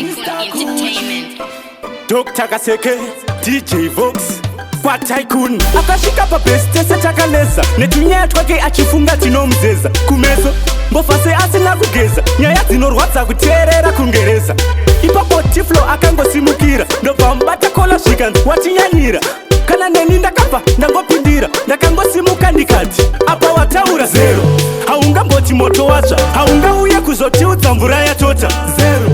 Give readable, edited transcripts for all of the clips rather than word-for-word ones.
Entertainment. Dr. Kaseke, DJ Vox kwa Tycoon akashika pa best setakaleza netunyaya twake achifunga tinomzeza kumeso mbofase asina kugeza nyaya dzinorwadza kuteerera kungereza ipapo tiflo akangosimukira ndobva mubata kola zvikanzi watinyanyira kana neni ndakabva ndangopindira ndakangosimuka ndikati apa wataura zero haungamboti moto watsva haungauye kuzotiudza mvura yatota zero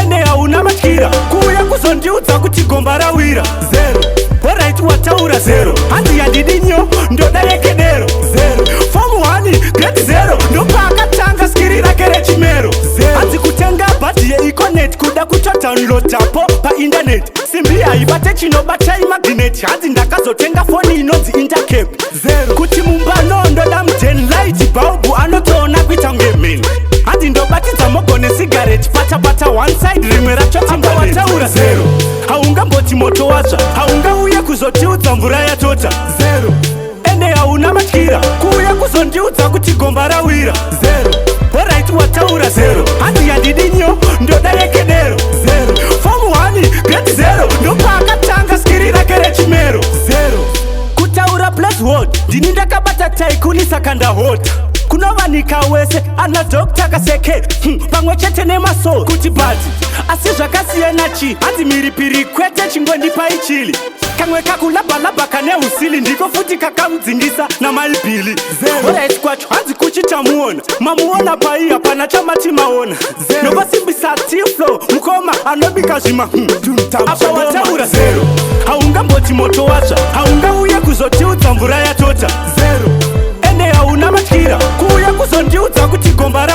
ende hauna matyira kuuya kuzondiudza kuti gomba rawira zero alright wataura zero hanzi yandidinyo ndoda yekedero zero form 1 grade 0 ndopaakatanga skiri rake rechimero hanzi kutenga bhadhi yeeconet kuda kutodownloadapo paindaneti simbi haibate chinobata imagineti hanzi ndakazotenga foni inonzi intercap zero kuti mumbano ndoda mudenlight bhaubhu anotoona kuita ngemeni hanzi ndobatidza mogone sigareti patapata one side rimwe racho wataura zero haungamboti moto watsva haungauye kuzotiudza mvura yatota zero ende hauna matyira kuuya kuzondiudza kuti gomba rawira zero alright wataura zero hanzi yandidinyo ndoda yekedero zero form 1 grade 0 ndopaakatanga skiri rake rechimero zero kutaura plus word ndini ndakabata Tycoon saka ndahota kunovanika wese ana Dr. Kaseke pamwe chete nemasoul kuti bati asi zvakasiyana chi hanzi mhiripiri kwete chingondipa ichili kamwe kakulabalaba kane usili ndiko futi kakamudzindisa namaibhili alright kwacho hanzi kuchitamuona mamuona pai hapana chamati maona novasimbisa tiflo mukoma anobika zvima apa wataura zero haungamboti moto watsva haungauye kuzotiudza mvura yatota zero ende hauna matyira kuuya kuzondiudza kuti gomba